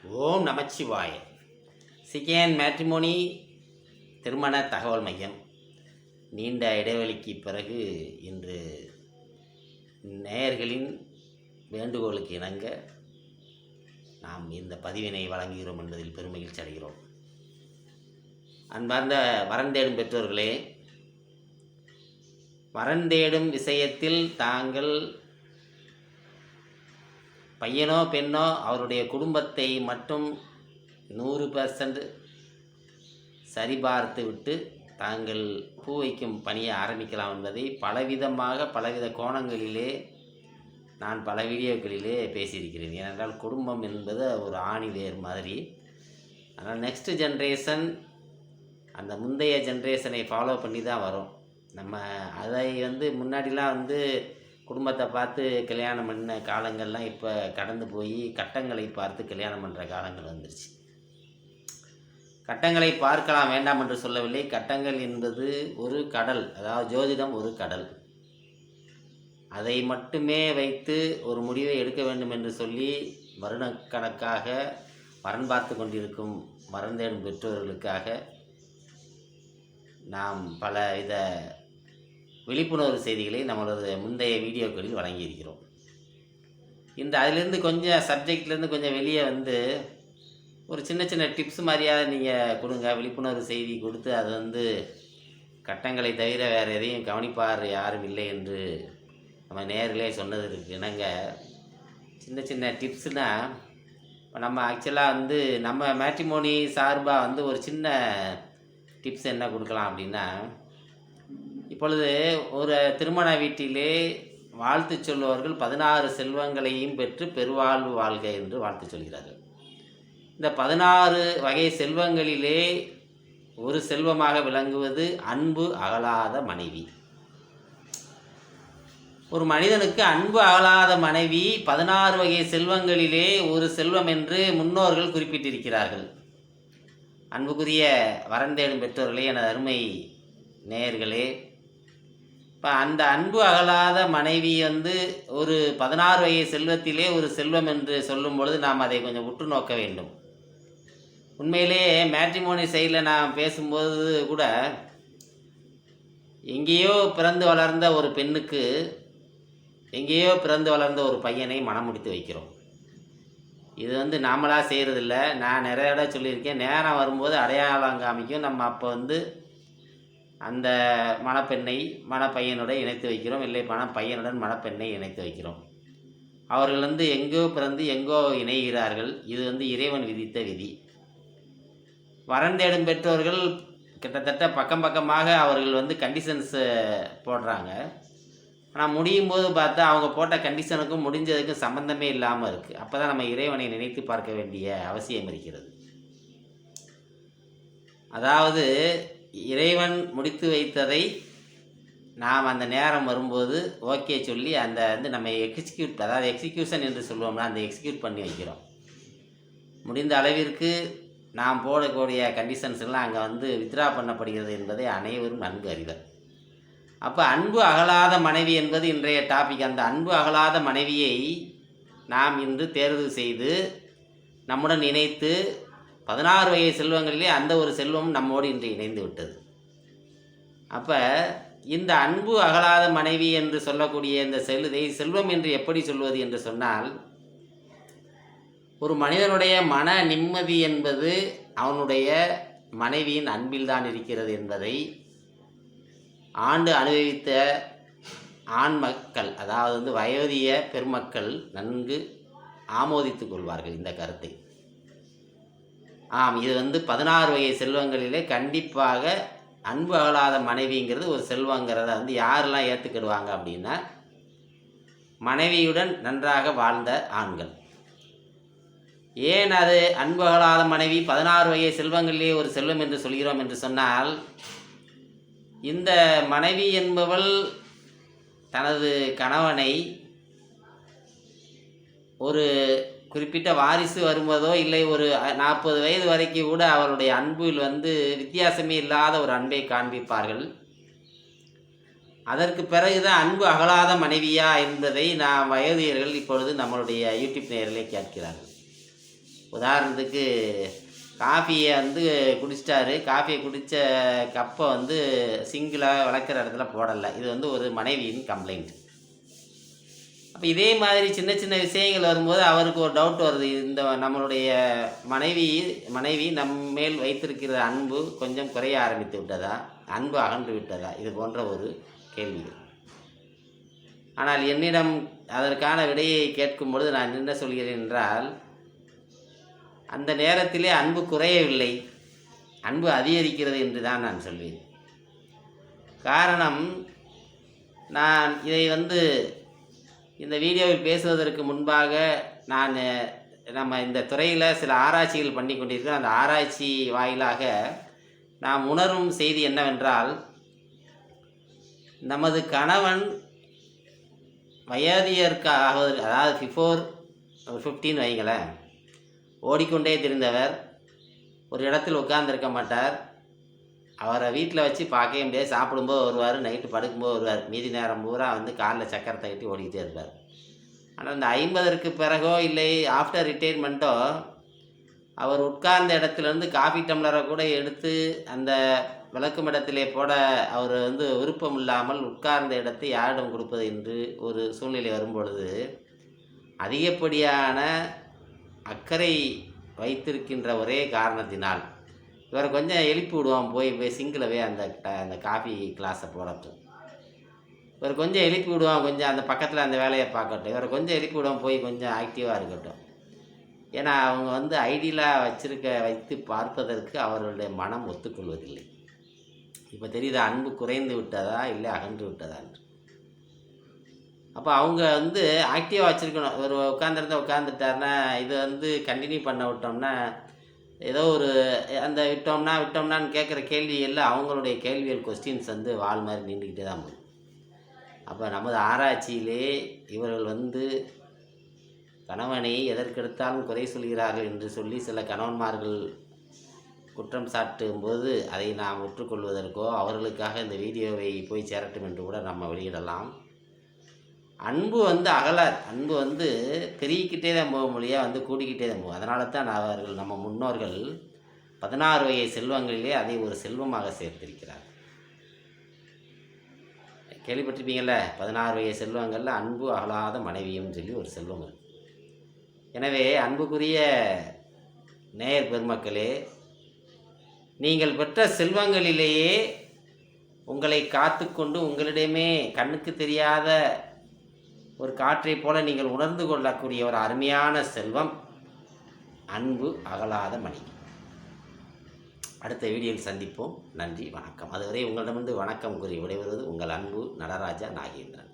ஓம் நமச்சிவாய. சிகேன் matrimony திருமண தகவல் மையம் நீண்ட இடைவெளிக்கு பிறகு இன்று நேயர்களின் வேண்டுகோளுக்கு இணங்க நாம் இந்த பதிவினை வழங்குகிறோம் என்பதில் பெருமகிழ்ச்சி அடைகிறோம். அன்பார்ந்த வரன் தேடும் பெற்றோர்களே, வரன் தேடும் விஷயத்தில் தாங்கள் பையனோ பெண்ணோ அவருடைய குடும்பத்தை மட்டும் 100% சரிபார்த்து விட்டு தாங்கள் பூ வைக்கும் பணியை ஆரம்பிக்கலாம் என்பதை பலவித கோணங்களிலே நான் பல வீடியோக்களிலே பேசியிருக்கிறேன். ஏனென்றால் குடும்பம் என்பது ஒரு ஆணிவேர் மாதிரி. அதனால் நெக்ஸ்ட் ஜென்ரேஷன் அந்த முந்தைய ஜென்ரேஷனை ஃபாலோ பண்ணி தான் வரும். நம்ம அதை முன்னாடிலாம் குடும்பத்தை பார்த்து கல்யாணம் பண்ண காலங்கள்லாம் இப்போ கடந்து போய் கட்டங்களை பார்த்து கல்யாணம் பண்ணுற காலங்கள் வந்துருச்சு. கட்டங்களை பார்க்கலாம் வேண்டாம் என்று சொல்லவில்லை. கட்டங்கள் என்பது ஒரு கடல், அதாவது ஜோதிடம் ஒரு கடல். அதை மட்டுமே வைத்து ஒரு முடிவை எடுக்க வேண்டும் என்று சொல்லி வருடக்கணக்காக வரன் பார்த்து கொண்டிருக்கும் வரன் தேடும் பெற்றோர்களுக்காக நாம் பல விழிப்புணர்வு செய்திகளை நம்மளது முந்தைய வீடியோக்களில் வழங்கியிருக்கிறோம். அதிலிருந்து கொஞ்சம் சப்ஜெக்ட்லேருந்து கொஞ்சம் வெளியே ஒரு சின்ன டிப்ஸ் மாதிரியாக நீங்கள் கொடுங்க. விழிப்புணர்வு செய்தி கொடுத்து அது கட்டங்களை தவிர வேறு எதையும் கவனிப்பார் யாரும் இல்லை என்று நம்ம நேர்களே சொன்னதற்கு இணங்க சின்ன டிப்ஸ்னால், இப்போ நம்ம ஆக்சுவலாக நம்ம மேட்ரிமோனி சார்பாக ஒரு சின்ன டிப்ஸ் என்ன கொடுக்கலாம் அப்படின்னா, இப்பொழுது ஒரு திருமண வீட்டிலே வாழ்த்து சொல்லுவர்கள் 16 செல்வங்களையும் பெற்று பெருவாழ்வு வாழ்க என்று வாழ்த்து சொல்கிறார்கள். இந்த 16 வகை செல்வங்களிலே ஒரு செல்வமாக விளங்குவது அன்பு அகலாத மனைவி. ஒரு மனிதனுக்கு அன்பு அகலாத மனைவி 16 வகை செல்வங்களிலே ஒரு செல்வம் என்று முன்னோர்கள் குறிப்பிட்டிருக்கிறார்கள். அன்புக்குரிய வரன் தேடும் பெற்றோர்களே, எனது அருமை நேயர்களே, இப்போ அந்த அன்பு அகலாத மனைவி ஒரு 16 வகை செல்வத்திலே ஒரு செல்வம் என்று சொல்லும் பொழுது நாம் அதை கொஞ்சம் உற்று நோக்க வேண்டும். உண்மையிலே மேட்ரிமோனி சைடில் நான் பேசும்போது கூட, எங்கேயோ பிறந்து வளர்ந்த ஒரு பெண்ணுக்கு எங்கேயோ பிறந்து வளர்ந்த ஒரு பையனை மனம் முடித்து வைக்கிறோம். இது நாமளாக செய்கிறதில்ல. நான் நிறைய இடம் சொல்லியிருக்கேன். நேரம் வரும்போது அடையாளம் காமிக்கும். நம்ம அப்போ அந்த மணப்பெண்ணை மணப்பையனுடன் இணைத்து வைக்கிறோம், இல்லை பையனுடன் மணப்பெண்ணை இணைத்து வைக்கிறோம். அவர்கள் எங்கோ பிறந்து எங்கோ இணைகிறார்கள். இது இறைவன் விதித்த விதி. வரன் தேடும் பெற்றோர்கள் கிட்டத்தட்ட பக்கமாக அவர்கள் கண்டிஷன்ஸ் போடுறாங்க. ஆனால் முடியும் போது பார்த்தா அவங்க போட்ட கண்டிஷனுக்கும் முடிஞ்சதுக்கும் சம்பந்தமே இல்லாமல் இருக்குது. அப்போ தான் நம்ம இறைவனை நினைத்து பார்க்க வேண்டிய அவசியம் இருக்கிறது. அதாவது இறைவன் முடித்து வைத்ததை நாம் அந்த நேரம் வரும்போது ஓகே சொல்லி நம்ம எக்ஸிக்யூஷன் என்று சொல்லுவோம்னா அந்த எக்ஸிக்யூட் பண்ணி வைக்கிறோம். முடிந்த அளவிற்கு நாம் போடக்கூடிய கண்டிஷன்ஸ்லாம் அங்கே வித்ரா பண்ணப்படுகிறது என்பதை அனைவரும் நன்கு அறிவர். அப்போ அன்பு அகலாத மனைவி என்பது இன்றைய டாபிக். அந்த அன்பு அகலாத மனைவியை நாம் இன்று தேர்வு செய்து நம்முடன் இணைத்து 16 வகை செல்வங்களிலே அந்த ஒரு செல்வம் நம்மோடு இன்று இணைந்து விட்டது. அப்போ இந்த அன்பு அகலாத மனைவி என்று சொல்லக்கூடிய இந்த செல்வம் என்று எப்படி சொல்வது என்று சொன்னால், ஒரு மனிதனுடைய மன நிம்மதி என்பது அவனுடைய மனைவியின் அன்பில்தான் இருக்கிறது என்பதை ஆண்டு அனுபவித்த ஆண் மக்கள், அதாவது வயோதிக பெருமக்கள் நன்கு ஆமோதித்து கொள்வார்கள் இந்த கருத்தை. இது 16 வகை செல்வங்களிலே கண்டிப்பாக அன்பு அகலாத மனைவிங்கிறது ஒரு செல்வங்கிறத யாரெல்லாம் ஏற்றுக்கிடுவாங்க அப்படின்னா, மனைவியுடன் நன்றாக வாழ்ந்த ஆண்கள். ஏன் அது அன்பு அகலாத மனைவி 16 வகை செல்வங்களிலே ஒரு செல்வம் என்று சொல்கிறோம் என்று சொன்னால், இந்த மனைவி என்பவள் தனது கணவனை ஒரு குறிப்பிட்ட வாரிசு வரும்போதோ இல்லை ஒரு 40 வயது வரைக்கும் கூட அவருடைய அன்பில் வித்தியாசமே இல்லாத ஒரு அன்பை காண்பிப்பார்கள். அதற்கு பிறகுதான் அன்பு அகலாத மனைவியா என்பதை நாம் வயோதிகர்கள் இப்பொழுது நம்மளுடைய யூடியூப் நேயர்களே கேட்கிறார்கள். உதாரணத்துக்கு காஃபியை வந்து குடிச்சிட்டாரு, காஃபியை குடித்த கப்பை வந்து சிங்கிளாக வளர்க்குற இடத்துல போடலை. இது வந்து ஒரு மனைவியின் கம்ப்ளைண்ட். அப்போ இதே மாதிரி சின்ன சின்ன விஷயங்கள் வரும்போது அவருக்கு ஒரு டவுட் வருது. இந்த நம்மளுடைய மனைவி மேல் வைத்திருக்கிற அன்பு கொஞ்சம் குறைய ஆரம்பித்து விட்டதா, அன்பு அகன்று விட்டதா, இது போன்ற ஒரு கேள்விகள். ஆனால் என்னிடம் அதற்கான விடையை கேட்கும் பொழுது நான் என்ன சொல்கிறேன் என்றால், அந்த நேரத்திலே அன்பு குறையவில்லை, அன்பு அதிகரிக்கிறது என்று தான் நான் சொல்வேன். காரணம், நான் இதை வந்து இந்த வீடியோவில் பேசுவதற்கு முன்பாக நம்ம இந்த துறையில் சில ஆராய்ச்சிகள் பண்ணி கொண்டிருக்கிறோம். அந்த ஆராய்ச்சி வாயிலாக நாம் உணரும் செய்தி என்னவென்றால், நமது கணவன் வயதியற்காக, அதாவது பிஃபோர் 15 வைங்களேன், ஓடிக்கொண்டே திரிந்தவர், ஒரு இடத்தில் உட்கார்ந்துருக்க மாட்டார். அவரை வீட்டில் வச்சு பார்க்கவே முடியாது. சாப்பிடும்போது வருவார், நைட்டு படுக்கும்போது வருவார், மீதி நேரம் பூரா வந்து காலில் சக்கரத்தை கட்டி ஓடிக்கிட்டே இருப்பார். ஆனால் இந்த 50க்கு பிறகோ இல்லை ஆஃப்டர் ரிட்டைர்மெண்ட்டோ அவர் உட்கார்ந்த இடத்துலேருந்து காஃபி டம்ளரை கூட எடுத்து அந்த விளக்கும் இடத்திலே போட அவர் வந்து விருப்பம் இல்லாமல் உட்கார்ந்த இடத்தை யாரிடம் கொடுப்பது என்று ஒரு சூழ்நிலை வரும்பொழுது, அதிகப்படியான அக்கறை வைத்திருக்கின்ற ஒரே காரணத்தினால் இவரை கொஞ்சம் எழுப்பி விடுவோம், போய் சிங்கிளவே அந்த காஃபி கிளாஸை போடட்டும், இவர் கொஞ்சம் எழுப்பி விடுவோம், கொஞ்சம் அந்த பக்கத்தில் அந்த வேலையை பார்க்கட்டும், இவரை கொஞ்சம் எழுப்பி விடுவோம், போய் கொஞ்சம் ஆக்டிவாக இருக்கட்டும். ஏன்னா அவங்க வந்து ஐடியலாக வைத்து பார்ப்பதற்கு அவர்களுடைய மனம் ஒத்துக்கொள்வதில்லை. இப்போ தெரியுதா அன்பு குறைந்து விட்டதா இல்லை அகன்று விட்டதா என்று. அப்போ அவங்க வந்து ஆக்டிவாக வச்சுருக்கணும். ஒரு உட்காந்துட்டாருன்னா இது வந்து கண்டினியூ பண்ண விட்டோம்னா, ஏதோ ஒரு அந்த விட்டோம்னான்னு கேட்குற கேள்வி எல்லாம் அவங்களுடைய கேள்விகள் கொஸ்டின்ஸ் வந்து வால் மாதிரி நீண்டுக்கிட்டே தான் போகும். அப்போ நமது ஆராய்ச்சியிலே இவர்கள் வந்து கணவனை எதற்கெடுத்தாலும் குறை சொல்கிறார்கள் என்று சொல்லி சில கணவன்மார்கள் குற்றம் சாட்டும் போது அதை நாம் ஒற்றுக்கொள்வதற்கோ அவர்களுக்காக இந்த வீடியோவை போய் சேரட்டும் என்று கூட நம்ம வெளியிடலாம். அன்பு வந்து அகலாது, அன்பு வந்து பெருகிக்கிட்டே தான் போக முடியாது, வந்து கூடிக்கிட்டே தான் போகும். அதனால தான் நம்ம முன்னோர்கள் 16 வகை செல்வங்களிலே அதை ஒரு செல்வமாக சேர்த்திருக்கிறார். கேள்விப்பட்டிருப்பீங்கள்ல, 16 வகை செல்வங்களில் அன்பு அகலாத மனைவியும் சொல்லி ஒரு செல்வம் இருக்கு. எனவே அன்புக்குரிய நேயர் பெருமக்களே, நீங்கள் பெற்ற செல்வங்களிலேயே உங்களை காத்து கொண்டு உங்களிடமே கண்ணுக்கு தெரியாத ஒரு காற்றை போல நீங்கள் உணர்ந்து கொள்ளக்கூடிய ஒரு அருமையான செல்வம் அன்பு அகலாத மனைவி. அடுத்த வீடியோவில் சந்திப்போம். நன்றி, வணக்கம். அதுவரை உங்களிடமிருந்து வணக்கம் கூறி விடைபெறுவது உங்கள் அன்பு நடராஜா நாகேந்திரன்.